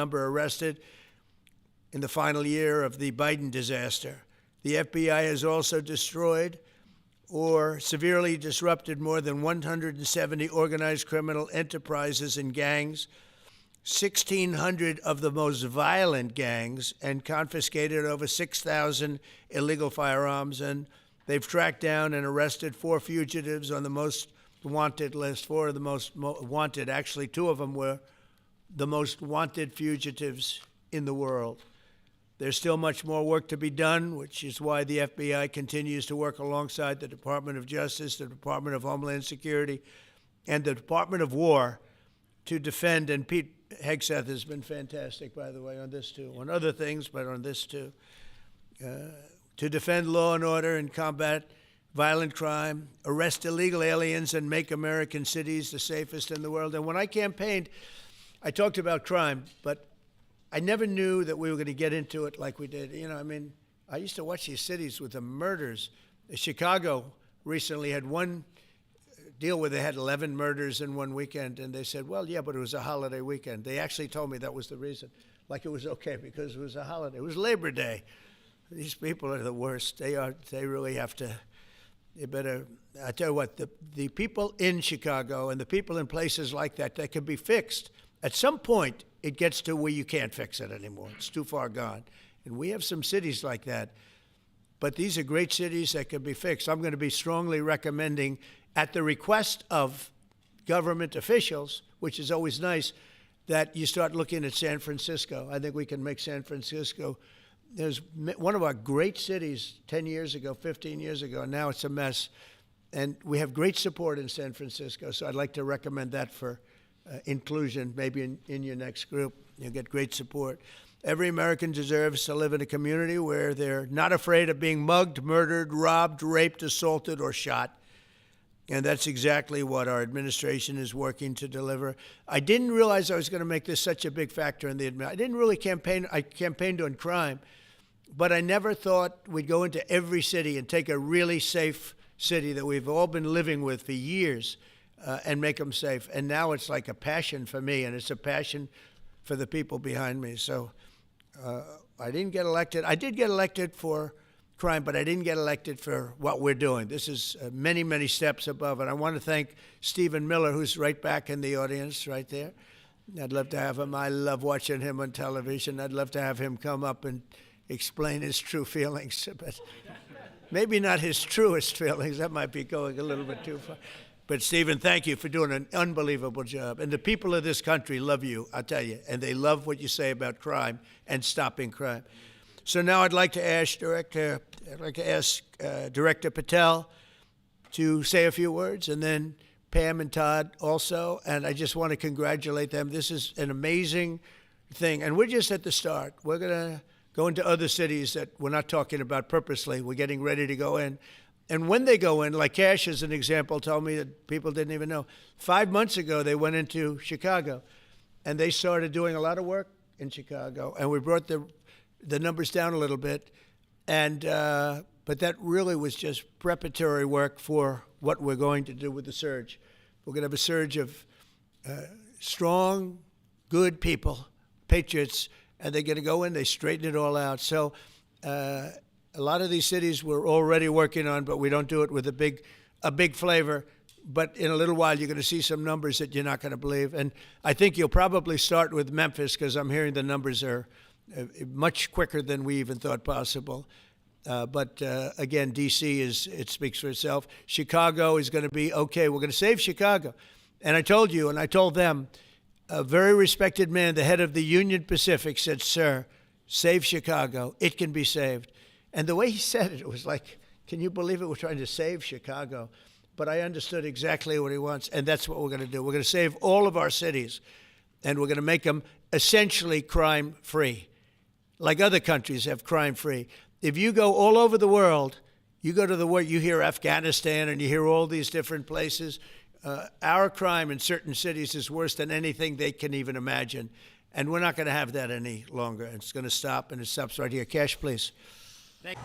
number arrested in the final year of the Biden disaster. The FBI has also destroyed or severely disrupted more than 170 organized criminal enterprises and gangs, 1,600 of the most violent gangs, and confiscated over 6,000 illegal firearms. And they've tracked down and arrested 4 fugitives on the most wanted list, 4 of the most wanted. Actually, 2 of them were the most wanted fugitives in the world. There's still much more work to be done, which is why the FBI continues to work alongside the Department of Justice, the Department of Homeland Security, and the Department of War to defend. And Pete Hegseth has been fantastic, by the way, on this too, on other things, but on this too, to defend law and order and combat violent crime, arrest illegal aliens, and make American cities the safest in the world. And when I campaigned, I talked about crime, but I never knew that we were going to get into it like we did. You know, I mean, I used to watch these cities with the murders. Chicago recently had one deal where they had 11 murders in one weekend, and they said, well, yeah, but it was a holiday weekend. They actually told me that was the reason, like it was okay because it was a holiday. It was Labor Day. These people are the worst. They really have to, they better, I tell you what, the people in Chicago and the people in places like that can be fixed. At some point, it gets to where you can't fix it anymore. It's too far gone. And we have some cities like that. But these are great cities that can be fixed. I'm going to be strongly recommending, at the request of government officials, which is always nice, that you start looking at San Francisco. I think we can make San Francisco. There's one of our great cities 10 years ago, 15 years ago, and now it's a mess. And we have great support in San Francisco, so I'd like to recommend that for inclusion, maybe in your next group. You'll get great support. Every American deserves to live in a community where they're not afraid of being mugged, murdered, robbed, raped, assaulted, or shot. And that's exactly what our administration is working to deliver. I didn't realize I was going to make this such a big factor in the administration. I didn't really campaign. I campaigned on crime, but I never thought we'd go into every city and take a really safe city that we've all been living with for years and make them safe. And now it's like a passion for me, and it's a passion for the people behind me. So I didn't get elected. I did get elected for crime, but I didn't get elected for what we're doing. This is many, many steps above. And I want to thank Stephen Miller, who's right back in the audience right there. I'd love to have him. I love watching him on television. I'd love to have him come up and explain his true feelings, but maybe not his truest feelings. That might be going a little bit too far. But Stephen, thank you for doing an unbelievable job. And the people of this country love you, I'll tell you, and they love what you say about crime and stopping crime. So now I'd like to ask Director Patel to say a few words, and then Pam and Todd also. And I just want to congratulate them. This is an amazing thing. And we're just at the start. We're going to go into other cities that we're not talking about purposely. We're getting ready to go in. And when they go in, like Cash, as an example, told me that people didn't even know. 5 months ago, they went into Chicago, and they started doing a lot of work in Chicago. And we brought the numbers down a little bit. And but that really was just preparatory work for what we're going to do with the surge. We're going to have a surge of strong, good people, patriots, and they're going to go in, they straighten it all out. So a lot of these cities we're already working on, but we don't do it with a big flavor. But in a little while, you're going to see some numbers that you're not going to believe. And I think you'll probably start with Memphis, because I'm hearing the numbers are much quicker than we even thought possible. But again, D.C. it speaks for itself. Chicago is going to be okay. We're going to save Chicago. And I told you, and I told them, a very respected man, the head of the Union Pacific, said, "Sir, save Chicago. It can be saved." And the way he said it, it was like, can you believe it? We're trying to save Chicago. But I understood exactly what he wants, and that's what we're going to do. We're going to save all of our cities, and we're going to make them essentially crime-free, like other countries have crime-free. If you go all over the world, you go to the world, you hear Afghanistan, and you hear all these different places. Our crime in certain cities is worse than anything they can even imagine. And we're not going to have that any longer. It's going to stop, and it stops right here. Cash, please. Thank you.